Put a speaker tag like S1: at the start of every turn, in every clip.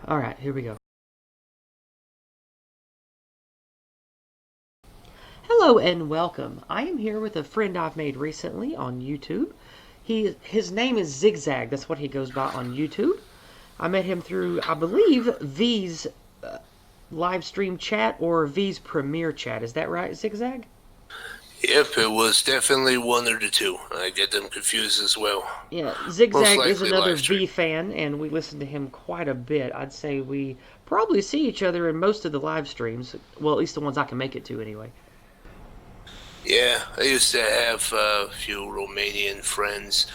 S1: All right, here we go. Hello and welcome. I am here with a friend I've made recently on YouTube. His name is Zig Zag. That's what he goes by on YouTube. I met him through, I believe, V's live stream chat or V's premiere chat. Is that right, Zig Zag?
S2: Yep, it was definitely one or the two. I get them confused as well.
S1: Yeah, Zig
S2: Most
S1: Zag is
S2: likely
S1: another
S2: live stream.
S1: V fan, and we listen to him quite a bit. I'd say we probably see each other in most of the live streams. Well, at least the ones I can make it to, anyway.
S2: Yeah, I used to have a few Romanian friends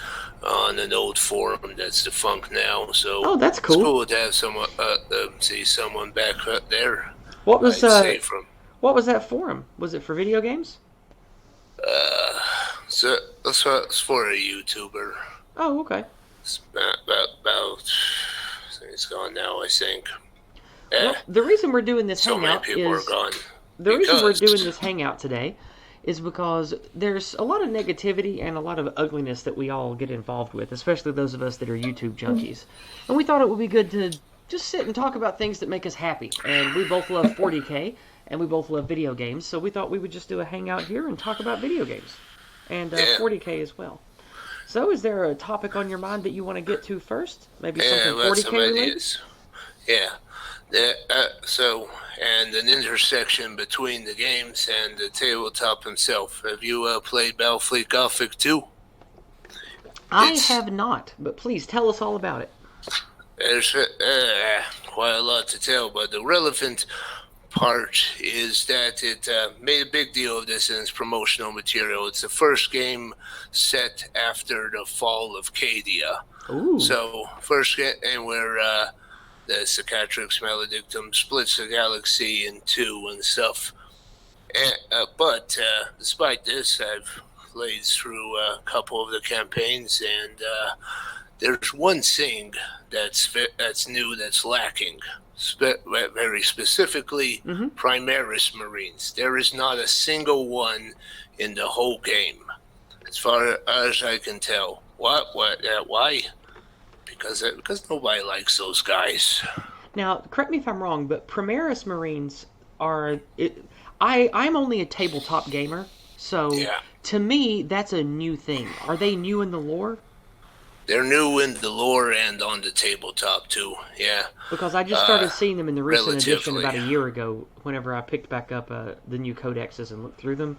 S2: on an old forum that's defunct now. So
S1: Oh, that's
S2: it's
S1: cool.
S2: cool to have someone see someone back there.
S1: What was
S2: I'd say from
S1: what was that forum? Was it for video games?
S2: so that's for a YouTuber.
S1: Oh, okay.
S2: It's about it's gone now, I think.
S1: Well, the reason we're doing this
S2: So many
S1: hangout
S2: people are
S1: is
S2: gone.
S1: the reason we're
S2: Because
S1: doing this hangout today is because there's a lot of negativity and a lot of ugliness that we all get involved with, especially those of us that are YouTube junkies. And we thought it would be good to just sit and talk about things that make us happy. And we both love 40K and we both love video games, so we thought we would just do a hangout here and talk about video games and
S2: yeah,
S1: 40K as well. So, is there a topic on your mind that you want to get to first? Maybe
S2: yeah,
S1: something
S2: I've got some
S1: 40K related?
S2: ideas. Yeah. And an intersection between the games and the tabletop himself. Have you played Battlefleet Gothic 2?
S1: I
S2: It's
S1: have not, but please tell us all about it.
S2: there's quite a lot to tell, but the relevant part is that it made a big deal of this in its promotional material. It's the first game set after the fall of Cadia.
S1: Ooh.
S2: So, first game, and where the Cicatrix Maledictum splits the galaxy in two and stuff. But despite this, I've played through a couple of the campaigns, and there's one thing that's new that's lacking. Very specifically,
S1: Mm-hmm.
S2: Primaris Marines. There is not a single one in the whole game, as far as I can tell. What? Why? Because nobody likes those guys.
S1: Now, correct me if I'm wrong, but Primaris Marines are. I'm only a tabletop gamer, so
S2: Yeah.
S1: to me, that's a new thing. Are they new in the lore?
S2: They're new in the lore and on the tabletop too. Yeah.
S1: Because I just started seeing them in the recent edition
S2: Relatively.
S1: about a year ago, whenever I picked back up the new codexes and looked through them.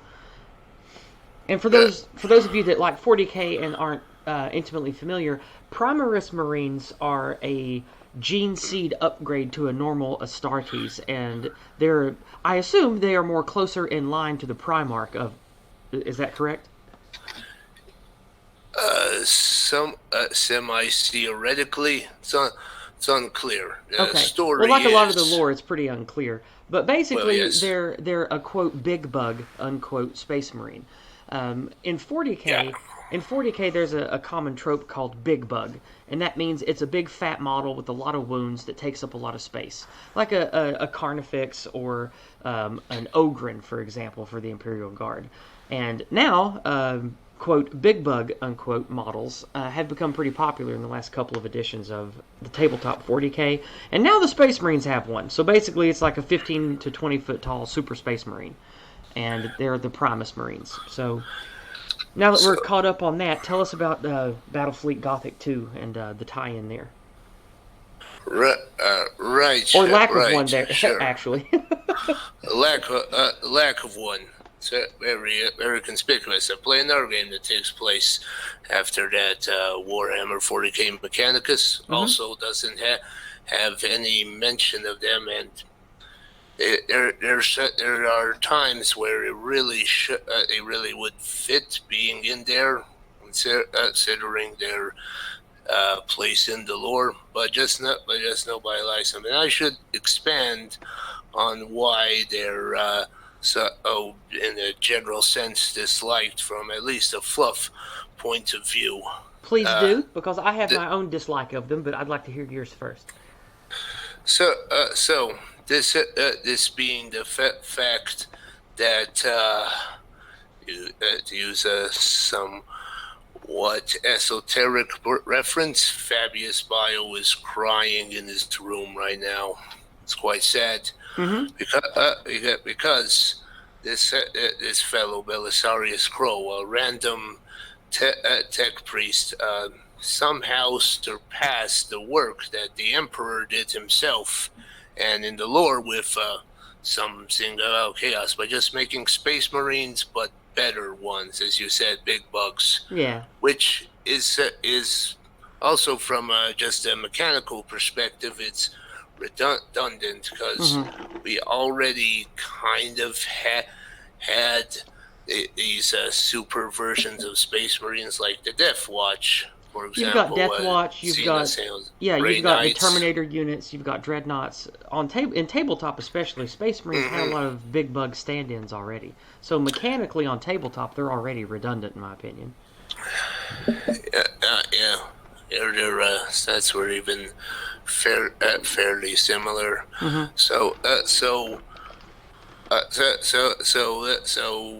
S1: And for those of you that like 40K and aren't intimately familiar, Primaris Marines are a gene seed upgrade to a normal Astartes, and I assume they are more closer in line to the Primarch of. Is that correct?
S2: Some semi theoretically, it's unclear. The
S1: Okay.
S2: story
S1: Well, like a lot of the
S2: is
S1: lore, it's pretty unclear. But
S2: well,
S1: basically,
S2: yes,
S1: they're a quote big bug unquote space marine. In
S2: yeah,
S1: 40K, there's a common trope called big bug, and that means it's a big fat model with a lot of wounds that takes up a lot of space, like a Carnifex or an Ogren, for example, for the Imperial Guard. And now, quote big bug unquote models have become pretty popular in the last couple of editions of the tabletop 40K, and now the Space Marines have one. So basically, it's like a 15 to 20 foot tall Super Space Marine, and they're the Primus Marines. So now that we're
S2: so
S1: caught up on that, tell us about Battlefleet Gothic 2 and the tie-in there,
S2: right,
S1: or lack of one
S2: right,
S1: there,
S2: sure.
S1: actually.
S2: Lack of one. It's very conspicuous. I play another game that takes place after that. Warhammer 40K Mechanicus
S1: Hmm.
S2: also doesn't have any mention of them, and there are times where they really would fit being in there, considering their place in the lore, but just nobody likes them. And I should expand on why they're in a general sense, disliked from at least a fluff point of view.
S1: Please
S2: Uh,
S1: do, because I have
S2: th-
S1: my own dislike of them, but I'd like to hear yours first.
S2: so this being the fact that to use some What esoteric reference? Fabius Bio is crying in his room right now. It's quite sad.
S1: Mm-hmm.
S2: Because this fellow Belisarius Crow, a random tech priest, somehow surpassed the work that the Emperor did himself, and in the lore with something about chaos by just making space marines, but better ones, as you said, big bugs.
S1: Yeah.
S2: Which is also from just a mechanical perspective, it's redundant because we already kind of had these super versions of Space Marines like the Death Watch, for
S1: You've
S2: example.
S1: got Death Watch. You've got you've got the Terminator units. You've got Dreadnoughts in tabletop, especially. Space Marines had a lot of big bug stand-ins already. So mechanically on tabletop, they're already redundant, in my opinion.
S2: Yeah. Their stats were even fairly similar. So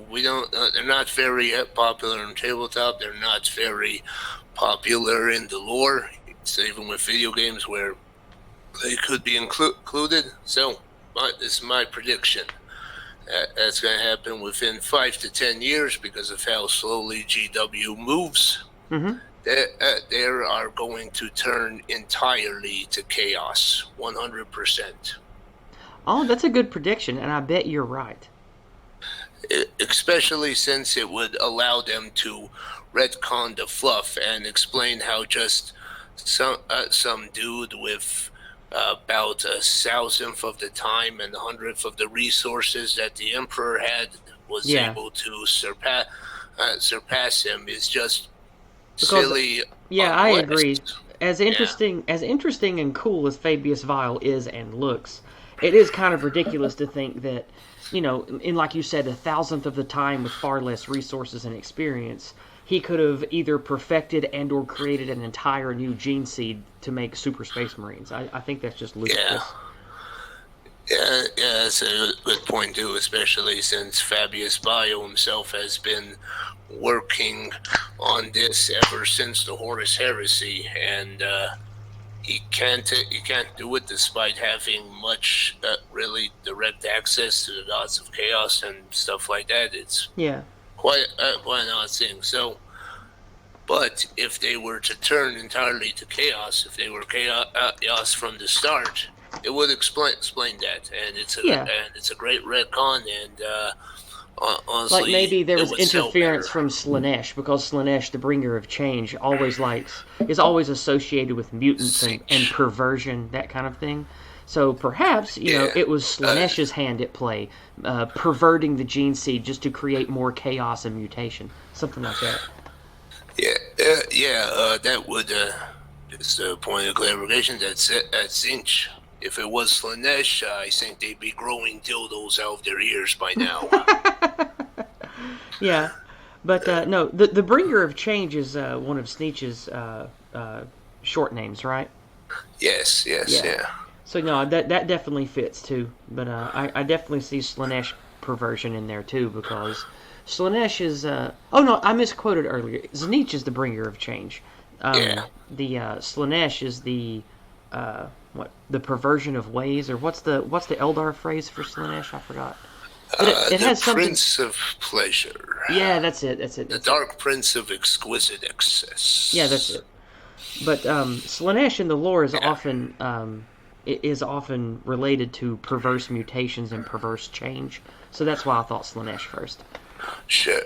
S2: we don't. They're not very popular in tabletop. They're not very popular in the lore. So even with video games where they could be included. So this is my prediction. That's going to happen within 5 to 10 years because of how slowly GW moves. They are going to turn entirely to chaos, 100%.
S1: Oh, that's a good prediction, and I bet you're right.
S2: Especially since it would allow them to retcon the fluff and explain how just some dude with about 1,000th of the time and 100th of the resources that the Emperor had was able to surpass him is just silly.
S1: Yeah, I agree. As interesting and cool as Fabius Vile is and looks, it is kind of ridiculous to think that, in like you said, 1,000th of the time with far less resources and experience, he could have either perfected and or created an entire new gene seed to make Super Space Marines. I think that's just ludicrous.
S2: Yeah, that's a good point too, especially since Fabius Bio himself has been working on this ever since the Horus Heresy, and he can't do it despite having much really direct access to the gods of chaos and stuff like that. It's quite an odd thing. So, but if they were to turn entirely to chaos, if they were chaos from the start, it would explain that, and it's a great retcon, and honestly,
S1: like maybe there was interference from Slaanesh, because Slaanesh, the bringer of change, is always associated with mutants and perversion, that kind of thing. So perhaps it was Slaanesh's hand at play, perverting the gene seed just to create more chaos and mutation, something like that.
S2: That would just a point of clarification. That's Zinch. If it was Slaanesh, I think they'd be growing dildos out of their ears by now.
S1: Yeah, but no, the Bringer of Change is one of Sneech's short names, right?
S2: Yes.
S1: So no, that definitely fits too. But I definitely see Slaanesh perversion in there too, because Slaanesh is. Oh no, I misquoted earlier. Tzeentch is the Bringer of Change. The Slaanesh is the. The perversion of ways, or what's the Eldar phrase for Slaanesh? I forgot. But it has something.
S2: Prince of Pleasure.
S1: Yeah, that's it.
S2: The Dark Prince of Exquisite Excess.
S1: Yeah, that's it. But Slaanesh in the lore is often related to perverse mutations and perverse change. So that's why I thought Slaanesh first.
S2: Sure.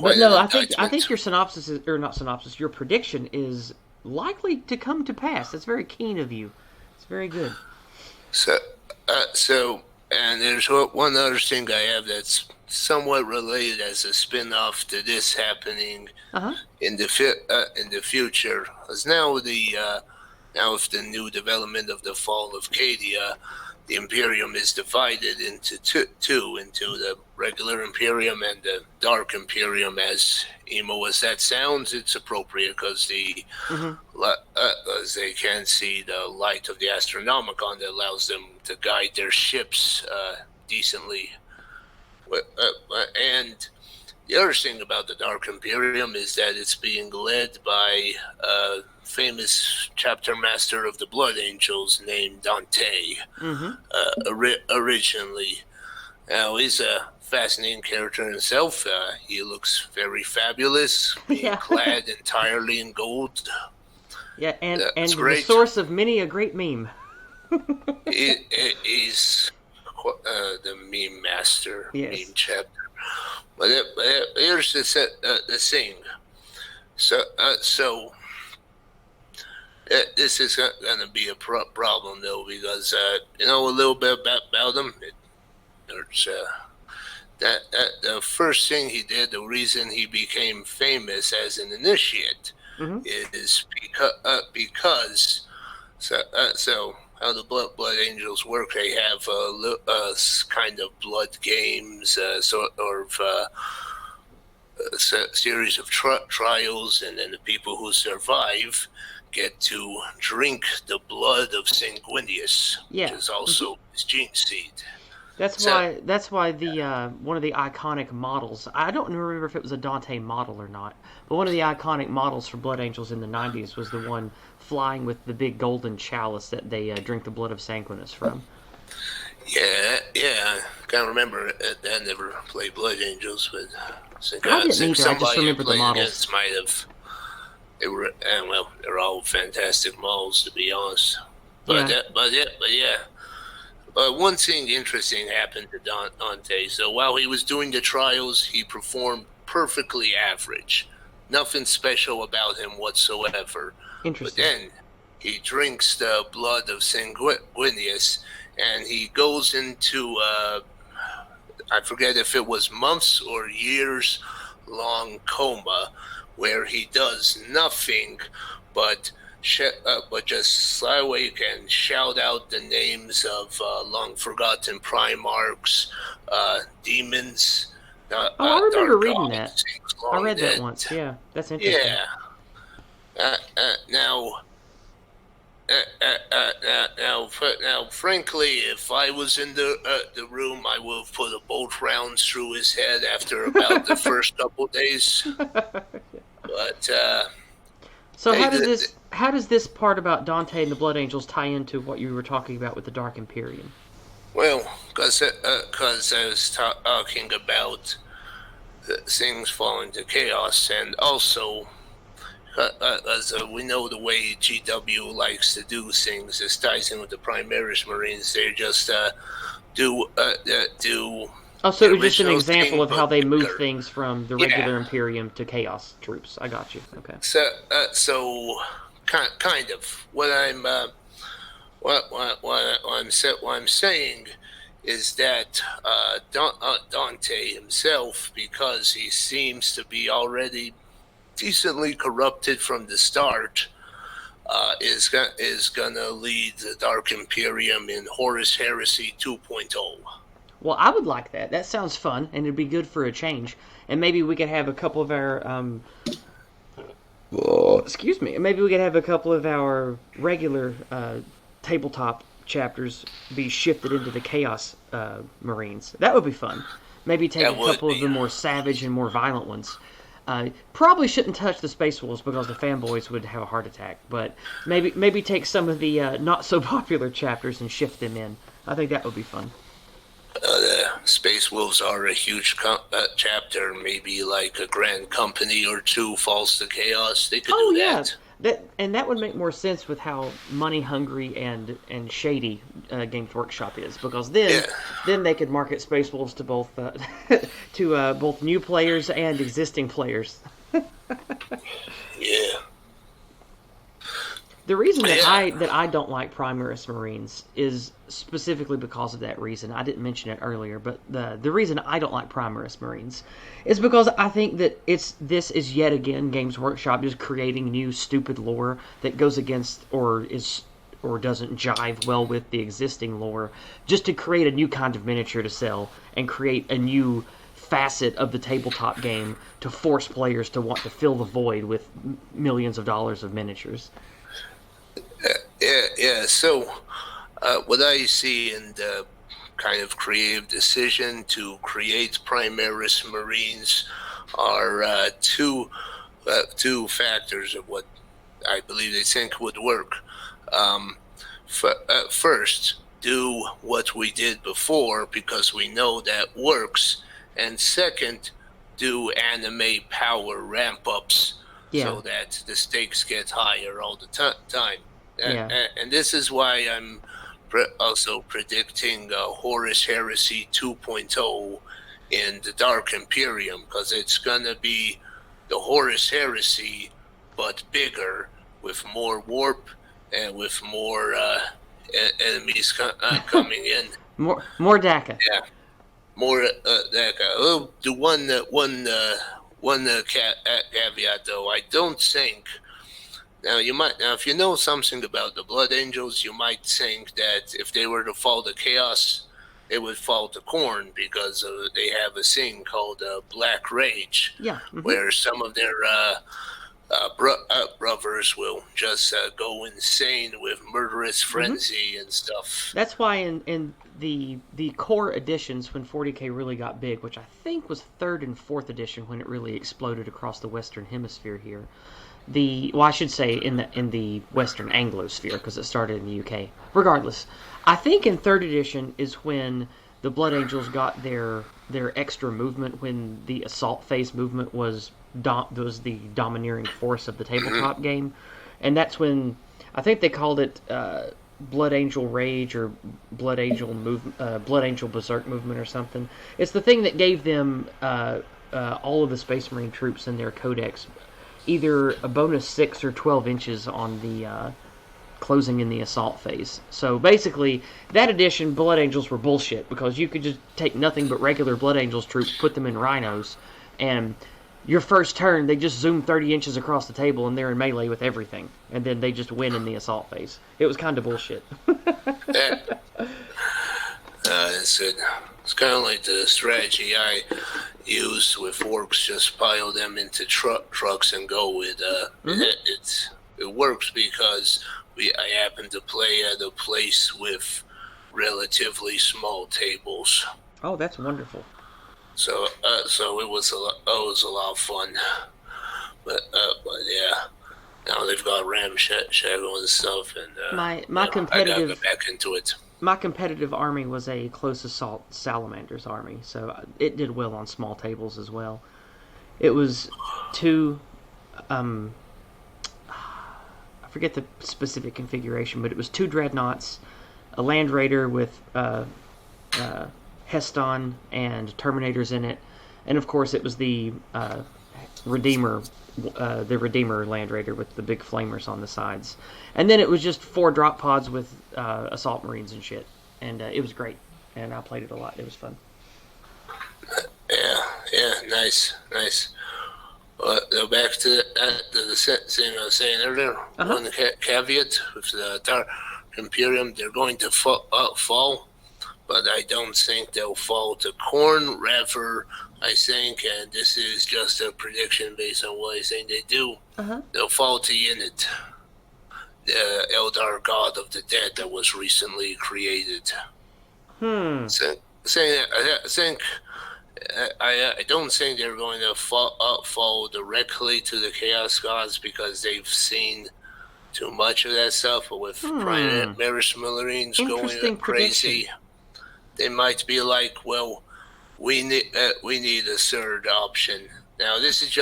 S1: But no, I think your synopsis is, or not synopsis, your prediction is likely to come to pass. That's very keen of you. It's very good.
S2: So, and there's one other thing I have that's somewhat related as a spin-off to this happening in the future. Because now with the new development of the fall of Cadia, the Imperium is divided into two, into the regular Imperium and the Dark Imperium. As emo as that sounds, it's appropriate because they can't see the light of the Astronomicon that allows them to guide their ships decently. And the other thing about the Dark Imperium is that it's being led by a famous chapter master of the Blood Angels named Dante. Originally, now he's a fascinating character himself. He looks very fabulous, being clad entirely in gold.
S1: Yeah, and the source of many a great meme.
S2: He's the meme master,
S1: yes.
S2: meme chapter. But here's the thing. So this is going to be a problem, though, because a little bit about him. That the first thing he did, the reason he became famous as an initiate, is because so how the Blood Angels work. They have kind of blood games, sort of a series of trials, and then the people who survive get to drink the blood of Sanguinius, which is also his gene seed.
S1: That's why the one of the iconic models, I don't remember if it was a Dante model or not, but one of the iconic models for Blood Angels in the 90s was the one flying with the big golden chalice that they drink the blood of Sanguinius from.
S2: Yeah, I can't remember. I never played Blood Angels, but
S1: I didn't either. I just remember the models.
S2: Might have. They were, they're all fantastic models, to be honest. But yeah. One thing interesting happened to Dante. So while he was doing the trials, he performed perfectly average. Nothing special about him whatsoever.
S1: Interesting.
S2: But then he drinks the blood of Sanguinius, and he goes into, I forget if it was months or years long coma, where he does nothing but just lie awake and shout out the names of long forgotten Primarchs, demons.
S1: I remember reading that. I read that once. Yeah, that's interesting.
S2: Yeah. Now, frankly, if I was in the room, I would have put a bolt round through his head after about the first couple days. But
S1: so how does this part about Dante and the Blood Angels tie into what you were talking about with the Dark Imperium?
S2: Well, because I was talking about things falling to chaos, and also as we know the way GW likes to do things, this ties in with the Primaris Marines. They just do.
S1: Oh, so it was just an example of how they move things from the regular Imperium to Chaos troops. I got you. Okay.
S2: So kind of what I'm saying is that Dante himself, because he seems to be already decently corrupted from the start, is gonna lead the Dark Imperium in Horus Heresy 2.0.
S1: Well, I would like that. That sounds fun, and it'd be good for a change. And maybe we could have a couple of our excuse me. Maybe we could have a couple of our regular tabletop chapters be shifted into the Chaos Marines. That would be fun. Maybe take a couple of the more savage and more violent ones. Probably shouldn't touch the Space Wolves because the fanboys would have a heart attack. But maybe take some of the not so popular chapters and shift them in. I think that would be fun.
S2: The Space Wolves are a huge chapter. Maybe like a Grand Company or two falls to Chaos. They could do that.
S1: That would make more sense with how money hungry and shady Games Workshop is, because then they could market Space Wolves to both both new players and existing players.
S2: Yeah.
S1: The reason that I don't like Primaris Marines is specifically because of that reason. I didn't mention it earlier, but the reason I don't like Primaris Marines is because I think that this is yet again Games Workshop just creating new stupid lore that goes against or doesn't jive well with the existing lore, just to create a new kind of miniature to sell and create a new facet of the tabletop game to force players to want to fill the void with millions of dollars of miniatures.
S2: Yeah. So, what I see in the kind of creative decision to create Primaris Marines are two factors of what I believe they think would work. First, do what we did before because we know that works, and second, do anime power ramp ups so that the stakes get higher all the time. And this is why I'm also predicting Horus Heresy 2.0 in the Dark Imperium, because it's gonna be the Horus Heresy but bigger, with more warp and with more enemies coming in.
S1: More DACA.
S2: Yeah, more DACA. Oh, the one caveat though, I don't think. Now if you know something about the Blood Angels, you might think that if they were to fall to Chaos, they would fall to Khorne, because they have a thing called Black Rage, where some of their brothers will just go insane with murderous frenzy and stuff.
S1: That's why in the core editions, when 40k really got big, which I think was 3rd and 4th edition when it really exploded across the Western Hemisphere here. I should say in the Western Anglosphere, because it started in the UK. Regardless, I think in 3rd edition is when the Blood Angels got their extra movement, when the assault phase movement was the domineering force of the tabletop game, and that's when I think they called it Blood Angel Rage or Blood Angel Berserk movement or something. It's the thing that gave them all of the Space Marine troops in their codex either a bonus 6 or 12 inches on the closing in the assault phase. So basically, that edition, Blood Angels were bullshit, because you could just take nothing but regular Blood Angels troops, put them in rhinos, and your first turn, they just zoom 30 inches across the table and they're in melee with everything. And then they just win in the assault phase. It was kind of bullshit.
S2: It's kind of like the strategy I used with orcs, just pile them into trucks and go with. It works because I happen to play at a place with relatively small tables.
S1: Oh, that's wonderful.
S2: So it was a lot of fun, but yeah, now they've got ramshackle and stuff, and
S1: my competitive,
S2: I gotta get back into it.
S1: My competitive army was a close assault salamanders army, so it did well on small tables as well. It was two, I forget the specific configuration, but it was 2 dreadnoughts, a land raider with Heston and Terminators in it, and of course it was the Redeemer Land Raider with the big flamers on the sides. And then it was just 4 drop pods with Assault Marines and shit. And it was great. And I played it a lot. It was fun.
S2: Yeah, nice. Back to the thing I was saying earlier. One caveat with the Dark Imperium, they're going to fall, but I don't think they'll fall to Khorne. Rather, I think, and this is just a prediction based on what I think they do, they'll fall to Eunuch, the Eldar god of the dead that was recently created. So, I don't think they're going to fall directly to the Chaos Gods, because they've seen too much of that stuff. But with Primaris Marines going crazy, they might be like, well, we need a third option. Now, this is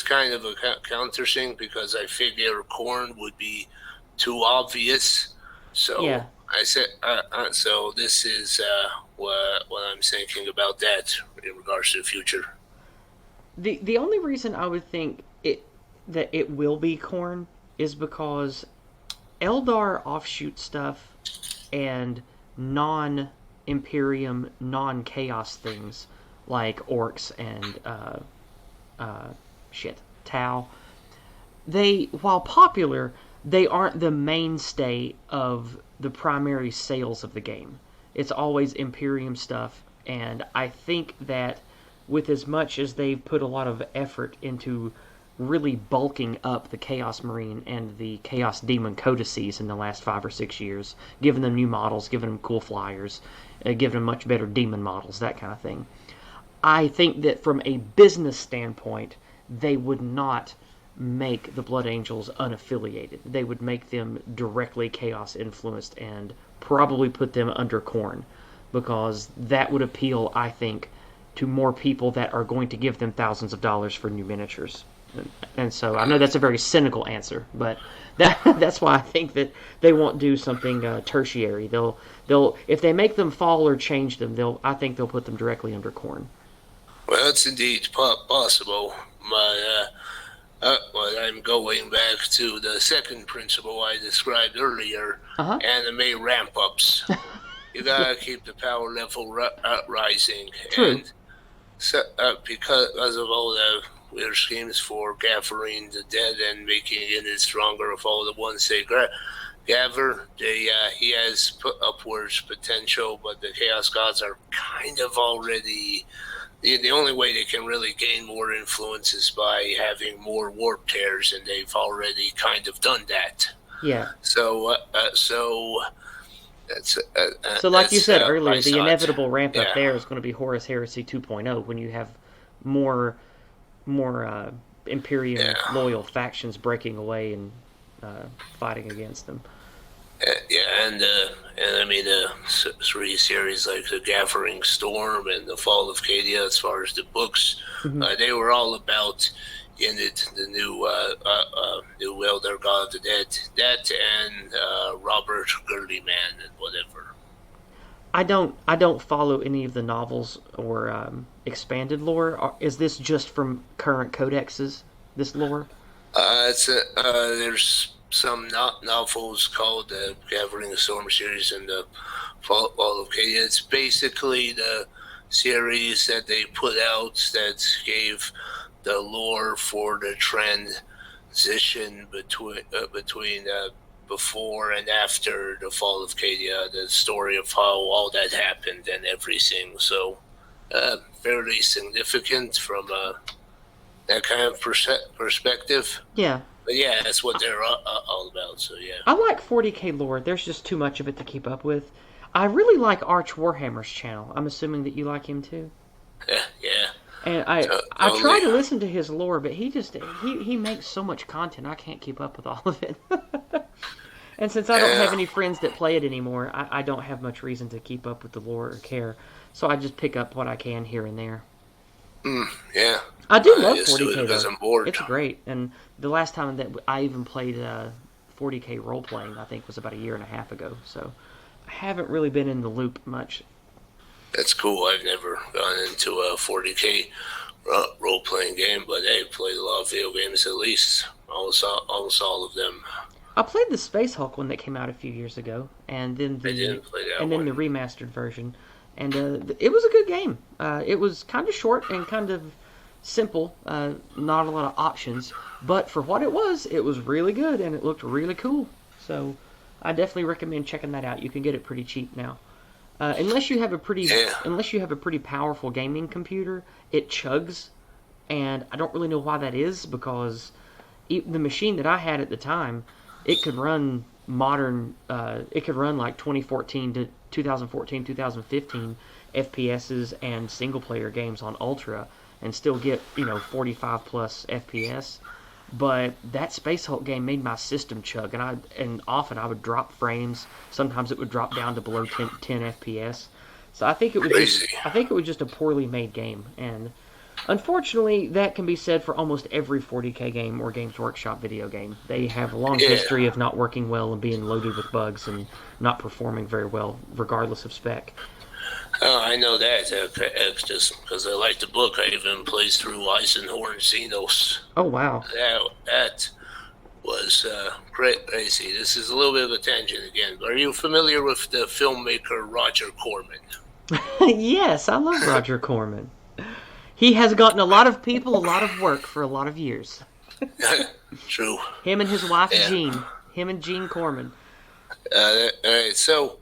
S2: kind of a counter thing, because I figure Khorne would be too obvious. So yeah. I said, so this is what I'm thinking about that in regards to the future.
S1: The only reason I would think that it will be Khorne is because Eldar offshoot stuff and non-Imperium, non-Chaos things like orcs and Tau, they, while popular, they aren't the mainstay of the primary sales of the game. It's always Imperium stuff, and I think that with as much as they've put a lot of effort into really bulking up the Chaos Marine and the Chaos Demon codices in the last 5 or 6 years, giving them new models, giving them cool flyers, giving them much better demon models, that kind of thing. I think that from a business standpoint, they would not make the Blood Angels unaffiliated. They would make them directly Chaos influenced and probably put them under Khorne, because that would appeal, I think, to more people that are going to give them thousands of dollars for new miniatures. And so I know that's a very cynical answer, but that's why I think that they won't do something tertiary. They'll if they make them fall or change them, I think they'll put them directly under Khorne.
S2: Well, it's indeed possible. Well, I'm going back to the second principle I described earlier, anime ramp-ups. You gotta keep the power level rising.
S1: True.
S2: And so, because of all the weird schemes for gathering the dead and making it stronger of all the ones they gather, he has put upwards potential, but the Chaos Gods are kind of already... The only way they can really gain more influence is by having more warp tears, and they've already kind of done that.
S1: Yeah.
S2: So that's
S1: so like you said earlier, the
S2: thought.
S1: inevitable ramp up there is going to be Horus Heresy 2.0 when you have more Imperium loyal factions breaking away and fighting against them.
S2: And I mean the 3 series like the Gathering Storm and the Fall of Cadia, as far as the books, they were all about in it the new Elder God of the Dead, that and Robert Gurleyman and whatever. I
S1: don't follow any of the novels or expanded lore. Is this just from current codexes? This lore?
S2: There's some novels called the Gathering Storm series and the Fall of Cadia. It's basically the series that they put out that gave the lore for the transition between before and after the Fall of Cadia, the story of how all that happened and everything. So fairly significant from that kind of perspective.
S1: Yeah.
S2: But yeah, that's what they're all about, so yeah.
S1: I like 40k lore. There's just too much of it to keep up with. I really like Arch Warhammer's channel. I'm assuming that you like him too?
S2: Yeah.
S1: And I try to listen to his lore, but he makes so much content, I can't keep up with all of it. And since I don't have any friends that play it anymore, I don't have much reason to keep up with the lore or care. So I just pick up what I can here and there.
S2: Yeah.
S1: I do love 40k
S2: though. I'm bored.
S1: It's great. And the last time that I even played 40k role-playing, I think, was about a year and a half ago. So I haven't really been in the loop much.
S2: That's cool. I've never gone into a 40k role-playing game, but I played a lot of video games, at least almost all of them.
S1: I played the Space Hulk one that came out a few years ago, and then the remastered version. And it was a good game. It was kind of short and kind of simple, not a lot of options. But for what it was really good, and it looked really cool. So I definitely recommend checking that out. You can get it pretty cheap now. Unless you have a pretty powerful gaming computer, it chugs. And I don't really know why that is, because the machine that I had at the time, it could run it could run like 2014 to 2014, 2015 FPSs and single player games on Ultra and still get, 45 plus FPS. But that Space Hulk game made my system chug, and often I would drop frames. Sometimes it would drop down to below 10 FPS. So I think it was just a poorly made game, and unfortunately, that can be said for almost every 40k game or Games Workshop video game. They have a long history of not working well and being loaded with bugs and not performing very well, regardless of spec.
S2: Oh, I know that. Just because I like the book, I even played through Eisenhorn Xenos.
S1: Oh, wow.
S2: That was crazy. This is a little bit of a tangent again. Are you familiar with the filmmaker Roger Corman?
S1: Yes, I love Roger Corman. He has gotten a lot of people a lot of work for a lot of years.
S2: True.
S1: Him and his wife, Jean. Him and Jean Corman.
S2: All right, so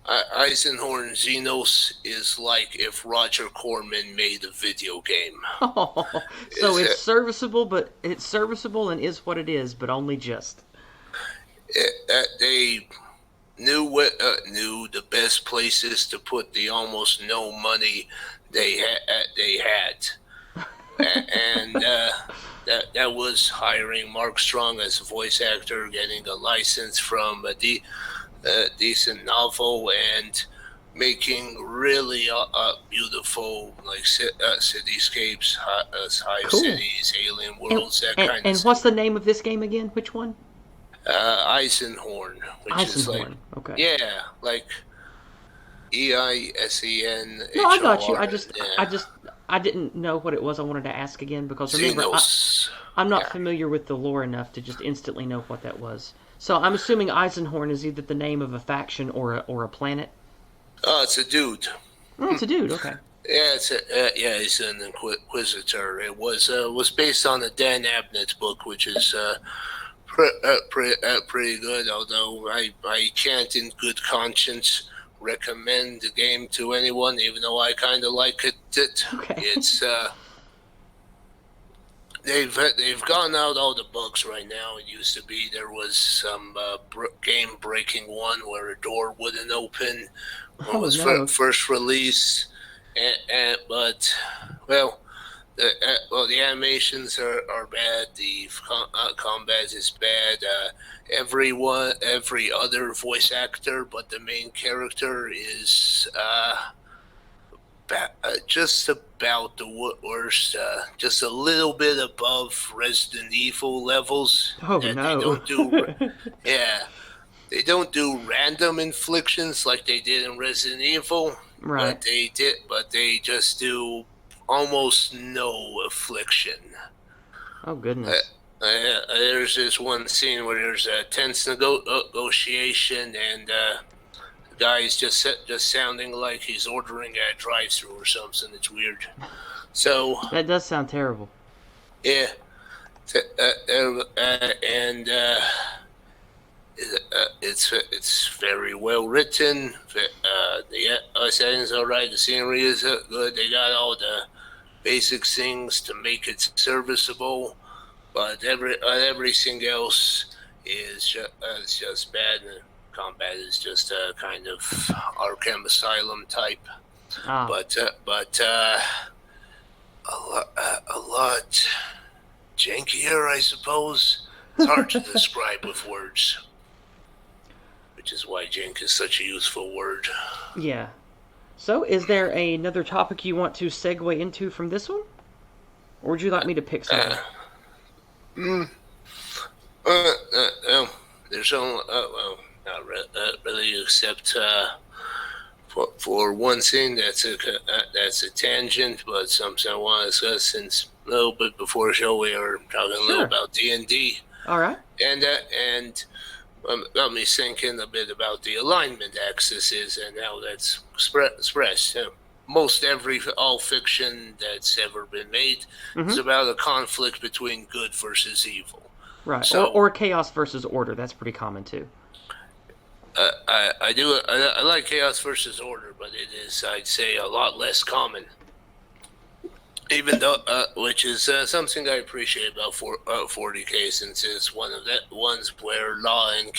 S2: Eisenhorn Xenos is like if Roger Corman made a video game.
S1: Oh, so it's serviceable, and is what it is, but only just.
S2: They knew the best places to put the almost no money they had, and that was hiring Mark Strong as a voice actor, getting a license from a decent novel, and making really beautiful cityscapes, hive
S1: Cool.
S2: cities, alien worlds, that kind of
S1: And
S2: stuff.
S1: what's the name of this game again? Which one?
S2: Eisenhorn, which is like,
S1: Eisenhorn. Okay.
S2: yeah, like
S1: No, I got you.
S2: Eisenhor. Yeah,
S1: I didn't know what it was. I wanted to ask again because remember,
S2: Xenos.
S1: I'm not
S2: Yeah,
S1: familiar with the lore enough to just instantly know what that was. So I'm assuming Eisenhorn is either the name of a faction or a planet.
S2: oh, it's a dude.
S1: Oh, it's a dude. Okay.
S2: Yeah, he's an inquisitor. It was based on a Dan Abnett book, which is pretty good. Although I can't, in good conscience, recommend the game to anyone, even though I kind of like it.
S1: Okay.
S2: It's they've gone out all the bugs right now. It used to be there was some game breaking one where a door wouldn't open when it was
S1: no.
S2: first released, but well. The animations are bad. The combat is bad. Every other voice actor, but the main character is just about the worst. Just a little bit above Resident Evil levels.
S1: Oh
S2: That
S1: no.
S2: They don't do. Yeah, they don't do random inflictions like they did in Resident Evil.
S1: Right.
S2: But they just do almost no affliction.
S1: Oh goodness.
S2: There's this one scene where there's a tense negotiation, and the guy's just sounding like he's ordering a drive-through or something. It's weird. So
S1: That does sound terrible.
S2: yeah, and it's very well written. The setting's all right. The scenery is good. They got all the basic things to make it serviceable, but everything else is just bad. And combat is just a kind of Arkham Asylum type,
S1: Ah.
S2: but a lot jankier, I suppose. It's hard to describe with words, which is why jank is such a useful word.
S1: Yeah. So, is there another topic you want to segue into from this one? Or would you like me to pick something?
S2: There's only, not really, except for one thing that's a tangent, but something I want to discuss since a little bit before the show we were talking a little about D&D.
S1: All right.
S2: And got me thinking a bit about the alignment axes and how that's expressed. Most all fiction that's ever been made is about a conflict between good versus evil.
S1: Right.
S2: So,
S1: or chaos versus order. That's pretty common too.
S2: I like chaos versus order, but it is, I'd say, a lot less common. Even though, which is something I appreciate about 40K, since it's one of the ones where law and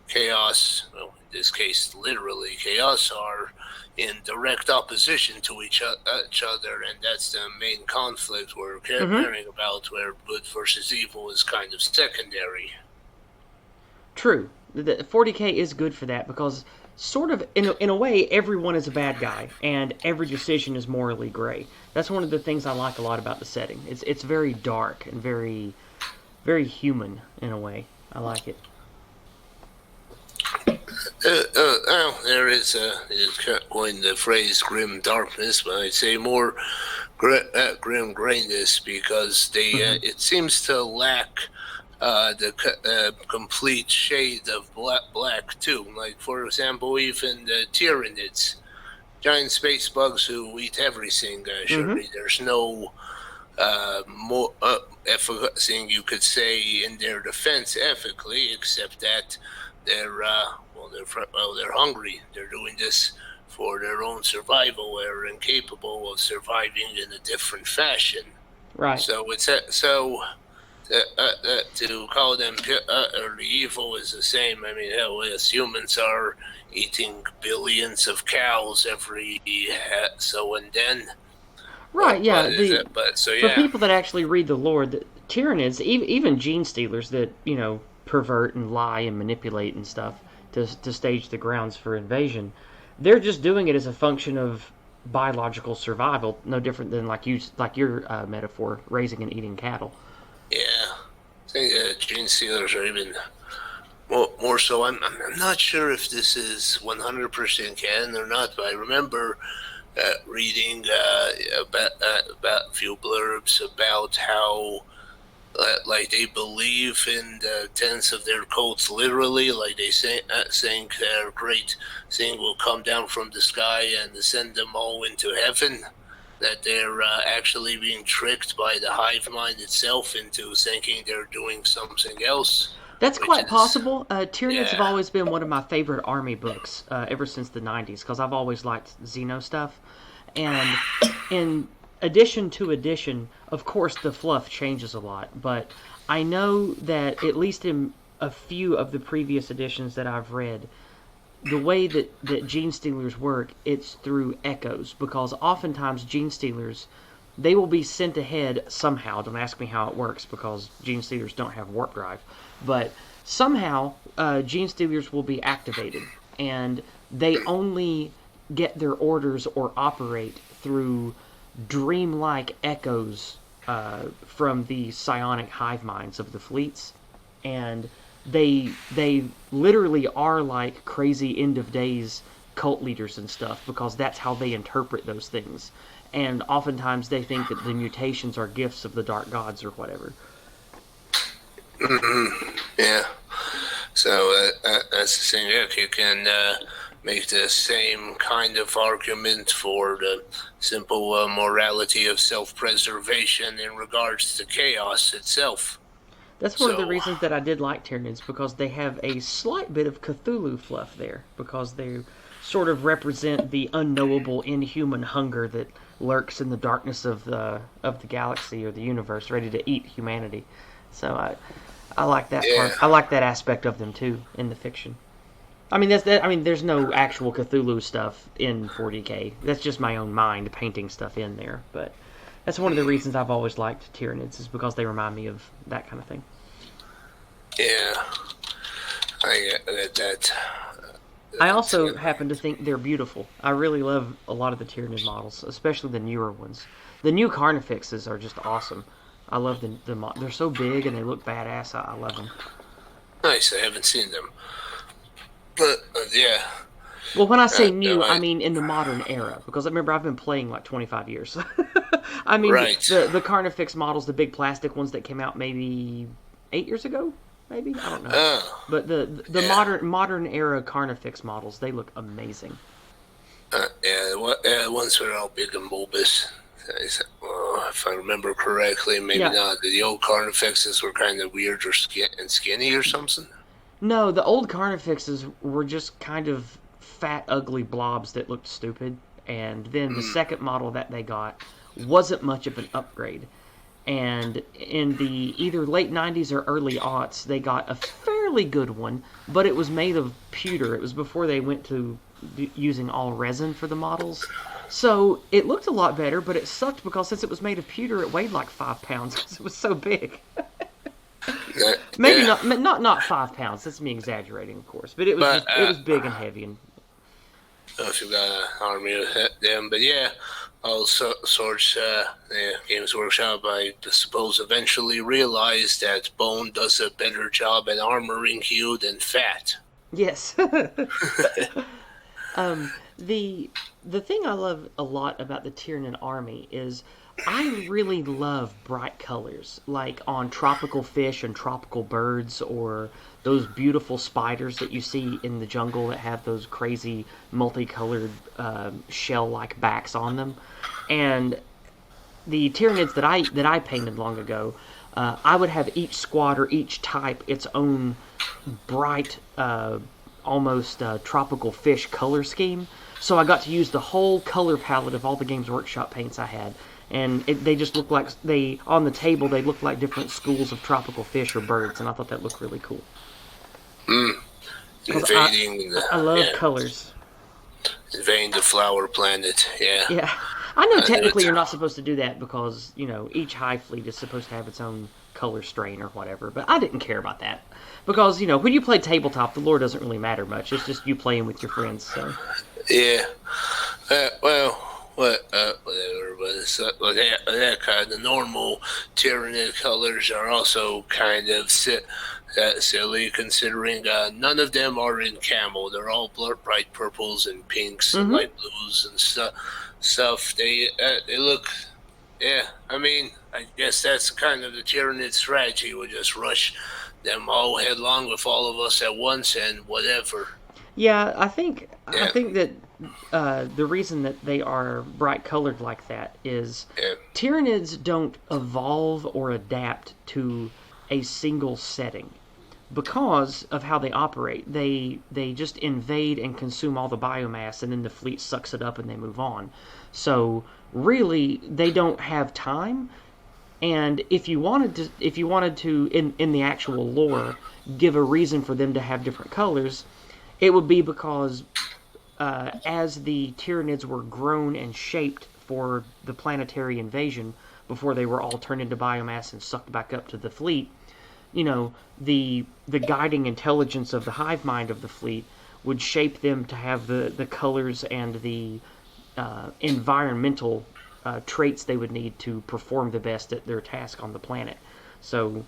S2: chaos, well, in this case, literally chaos, are in direct opposition to each other, and that's the main conflict we're caring about, where good versus evil is kind of secondary.
S1: True. The 40K is good for that because, sort of, in a way, everyone is a bad guy, and every decision is morally gray. That's one of the things I like a lot about the setting. It's very dark and very, very human in a way. I like it.
S2: There is coined the phrase "grim darkness," but I'd say more grim grayness, because it seems to lack the complete shade of black too. Like, for example, even the Tyranids, giant space bugs who eat everything. Surely there's no more thing you could say in their defense ethically, except that they're hungry. They're doing this for their own survival. They're incapable of surviving in a different fashion.
S1: Right.
S2: So to call them or evil is the same. I mean, hell, as humans are eating billions of cows every so and then.
S1: Right, yeah. For
S2: Yeah.
S1: people that actually read the lore, the Tyranids, even gene stealers that pervert and lie and manipulate and stuff to stage the grounds for invasion, they're just doing it as a function of biological survival, no different than like your metaphor, raising and eating cattle.
S2: Yeah, I think gene stealers are even more so. I'm not sure if this is 100% canon or not, but I remember reading about a few blurbs about how like they believe in the tenets of their cults literally, like they think their great thing will come down from the sky and send them all into heaven, that they're actually being tricked by the hive mind itself into thinking they're doing something else.
S1: That's quite possible. Tyranids have
S2: Yeah.
S1: always been one of my favorite army books ever since the 90s because I've always liked Xeno stuff. And in edition to edition, of course, the fluff changes a lot. But I know that at least in a few of the previous editions that I've read, the way that gene stealers work, it's through echoes. Because oftentimes gene stealers, they will be sent ahead somehow. Don't ask me how it works because gene stealers don't have warp drive. But somehow, gene stealers will be activated. And they only get their orders or operate through dreamlike echoes from the psionic hive minds of the fleets, and they literally are like crazy end of days cult leaders and stuff because that's how they interpret those things. And oftentimes they think that the mutations are gifts of the dark gods or whatever.
S2: Yeah. So that's the thing. Yeah, you can make the same kind of argument for the simple morality of self-preservation in regards to chaos itself.
S1: That's one of the reasons that I did like Tyranids, because they have a slight bit of Cthulhu fluff there, because they sort of represent the unknowable inhuman hunger that lurks in the darkness of the galaxy or the universe, ready to eat humanity. So I like that part. I like that aspect of them too in the fiction. I mean, there's no actual Cthulhu stuff in 40K. That's just my own mind painting stuff in there. But that's one of the reasons I've always liked Tyranids, is because they remind me of that kind of thing.
S2: Yeah, I get that.
S1: I also happen to think they're beautiful. I really love a lot of the Tyranid models, especially the newer ones. The new Carnifexes are just awesome. I love they're so big and they look badass. I love them.
S2: Nice. I haven't seen them. But yeah.
S1: Well, when I say new, I mean in the modern era, because remember I've been playing like 25 years. I mean
S2: right.
S1: the Carnifex models, the big plastic ones that came out maybe 8 years ago, maybe, I don't know. But the modern era Carnifex models, they look amazing.
S2: Yeah, ones were all big and bulbous. If I remember correctly, maybe not. The old Carnifexes were kind of weird or skinny or something.
S1: No, the old Carnifexes were just kind of fat, ugly blobs that looked stupid. And then the second model that they got wasn't much of an upgrade. And in the either late 90s or early aughts, they got a fairly good one, but it was made of pewter. It was before they went to using all resin for the models. So it looked a lot better, but it sucked because since it was made of pewter, it weighed like 5 pounds because it was so big. Maybe not 5 pounds. That's me exaggerating, of course. But it was big and heavy. And
S2: if you got an army of them, but yeah, all sorts. Games Workshop, I suppose, eventually realized that bone does a better job at armoring you than fat.
S1: Yes. The thing I love a lot about the Tyranid army is I really love bright colors, like on tropical fish and tropical birds, or those beautiful spiders that you see in the jungle that have those crazy multicolored shell-like backs on them. And the Tyranids that I painted long ago, I would have each squad or each type its own bright, almost tropical fish color scheme. So I got to use the whole color palette of all the Games Workshop paints I had. and they just look like on the table they look like different schools of tropical fish or birds, and I thought that looked really cool. Because I love colors.
S2: Invading the flower planet, yeah.
S1: Yeah. I know technically you're not supposed to do that because, each hive fleet is supposed to have its own color strain or whatever, but I didn't care about that. Because, when you play tabletop, the lore doesn't really matter much. It's just you playing with your friends, so.
S2: Yeah. Whatever, but it's, that kind of normal Tyranid colors are also kind of silly, considering none of them are in camo. They're all bright purples and pinks and light blues and stuff. They look, yeah. I mean, I guess that's kind of the Tyranid strategy. We'll just rush them all headlong with all of us at once and whatever.
S1: Yeah, I think that the reason that they are bright colored like that is Tyranids don't evolve or adapt to a single setting because of how they operate. They just invade and consume all the biomass, and then the fleet sucks it up and they move on. So really, they don't have time. And if you wanted to in the actual lore give a reason for them to have different colors, it would be because as the Tyranids were grown and shaped for the planetary invasion before they were all turned into biomass and sucked back up to the fleet, the guiding intelligence of the hive mind of the fleet would shape them to have the colors and the environmental traits they would need to perform the best at their task on the planet. So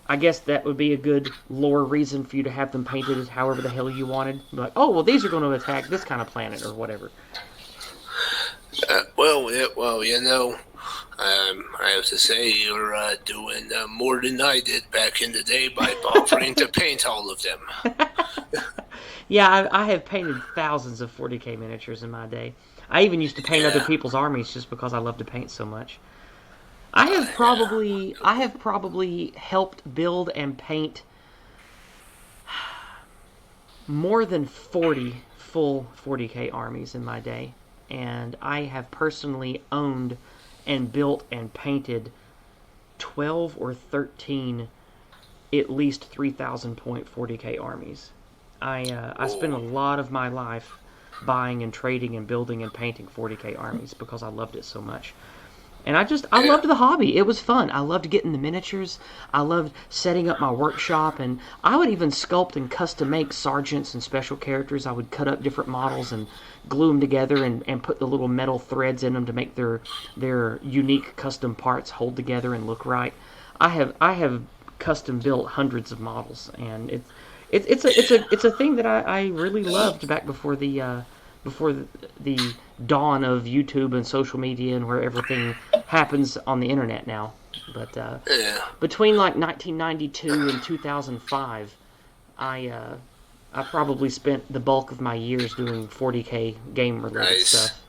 S1: I guess that would be a good lore reason for you to have them painted as however the hell you wanted. Like, oh, well, these are going to attack this kind of planet or whatever.
S2: I have to say you're doing more than I did back in the day by offering to paint all of them.
S1: Yeah, I have painted thousands of 40K miniatures in my day. I even used to paint other people's armies just because I love to paint so much. I have probably helped build and paint more than 40 full 40K armies in my day, and I have personally owned and built and painted 12 or 13 at least 3,000 point 40K armies. I spent a lot of my life buying and trading and building and painting 40K armies because I loved it so much. And I loved the hobby. It was fun. I loved getting the miniatures. I loved setting up my workshop, and I would even sculpt and custom make sergeants and special characters. I would cut up different models and glue them together and put the little metal threads in them to make their unique custom parts hold together and look right. I have custom built hundreds of models, and it's a thing that I really loved back before the dawn of YouTube and social media and where everything happens on the internet now. But between like 1992 and 2005, I probably spent the bulk of my years doing 40K game related stuff.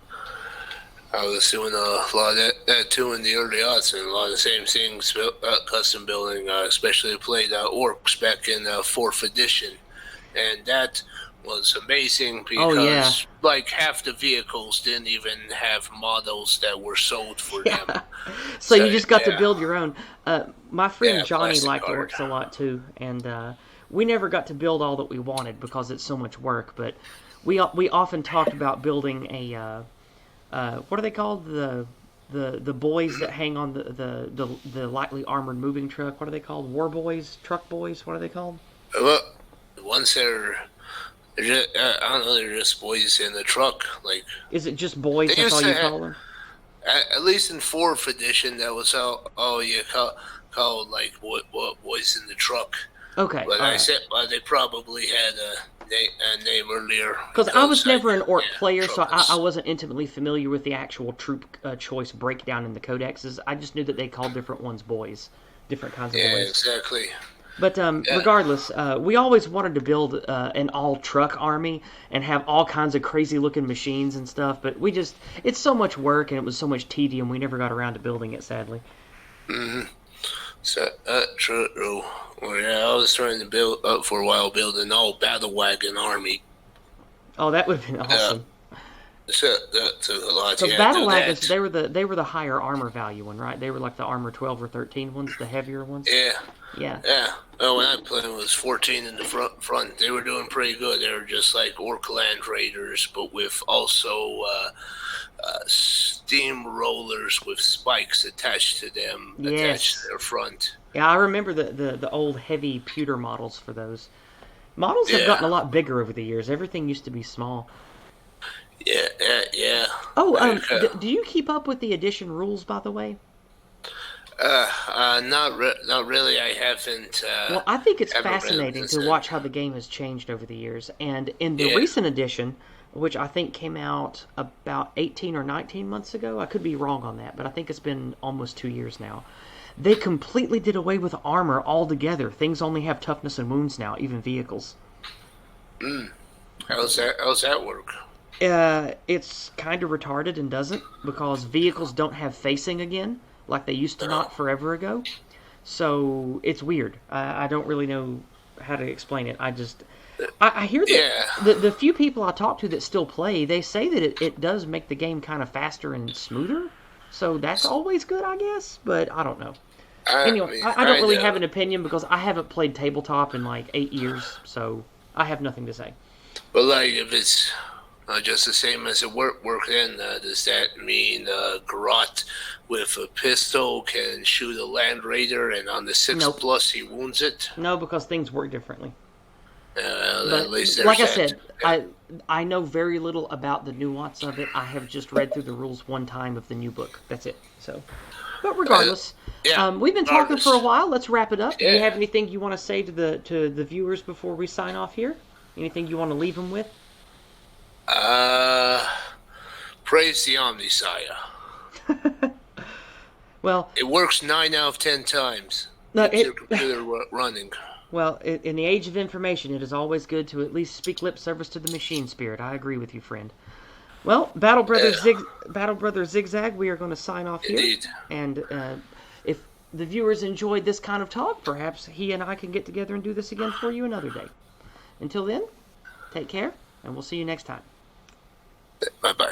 S2: I was doing a lot of that too in the early aughts, and a lot of the same things, custom building, especially played Orcs back in 4th edition, and that was amazing because like half the vehicles didn't even have models that were sold for them.
S1: So you just got to build your own. My friend Johnny liked Orcs a lot too, and we never got to build all that we wanted because it's so much work. But we often talked about building a what are they called, the boys that hang on the lightly armored moving truck? What are they called? War boys, truck boys? What are they called?
S2: Well, once they're just, I don't know, they're just boys in the truck. Like,
S1: is it just boys? That's all you call them?
S2: At least in 4th edition, that was all you called like what boys in the truck.
S1: Okay.
S2: But I said they probably had a name earlier.
S1: Because I was never an Orc player, so I wasn't intimately familiar with the actual troop choice breakdown in the codexes. I just knew that they called different ones boys, different kinds of boys.
S2: Yeah, exactly.
S1: But regardless, we always wanted to build an all-truck army and have all kinds of crazy-looking machines and stuff, but it's so much work and it was so much tedium, we never got around to building it, sadly.
S2: Mm-hmm. So, true. Well, yeah, I was trying to build up for a while, build an all battle wagon army.
S1: Oh, that would have been awesome.
S2: So that took a lot.
S1: Because
S2: Yeah,
S1: battle
S2: do
S1: wagons,
S2: that.
S1: they were the higher armor value one, right? They were like the armor 12 or 13 ones, the heavier ones.
S2: Yeah.
S1: Yeah.
S2: Yeah. Well, when I played, it was 14 in the front. They were doing pretty good. They were just like Orc Land Raiders, but with also steamrollers with spikes attached to them, attached to their front.
S1: Yeah, I remember the old heavy pewter models for those. Models have gotten a lot bigger over the years. Everything used to be small.
S2: Yeah, yeah.
S1: Oh, do you keep up with the edition rules, by the way?
S2: Not really. I haven't.
S1: Well, I think it's
S2: haven't read
S1: fascinating
S2: this
S1: to
S2: in.
S1: watch how the game has changed over the years. And in the recent edition, which I think came out about 18 or 19 months ago, I could be wrong on that, but I think it's been almost 2 years now. They completely did away with armor altogether. Things only have toughness and wounds now, even vehicles.
S2: How's that work?
S1: It's kind of retarded and doesn't, because vehicles don't have facing again like they used to not forever ago. So it's weird. I don't really know how to explain it. I hear that the few people I talk to that still play, they say that it does make the game kind of faster and smoother. So that's always good, I guess. But I don't know. Anyway, I don't really have an opinion because I haven't played tabletop in like 8 years. So I have nothing to say.
S2: But like, if it's just the same as it worked then, does that mean Garrote with a pistol can shoot a Land Raider and on the 6+ he wounds it?
S1: No, because things work differently.
S2: But at least
S1: like I said, I know very little about the nuance of it. I have just read through the rules one time of the new book. That's it. So, but regardless, we've been talking for a while. Let's wrap it up. Do you have anything you want to say to the viewers before we sign off here? Anything you want to leave them with?
S2: Praise the Omnisire.
S1: Well,
S2: it works 9 out of 10 times. Your computer running.
S1: Well, in the age of information, it is always good to at least speak lip service to the machine spirit. I agree with you, friend. Well, Battle Brother Zig Zag, we are going to sign off here.
S2: Indeed.
S1: And if the viewers enjoyed this kind of talk, perhaps he and I can get together and do this again for you another day. Until then, take care, and we'll see you next time.
S2: Bye-bye.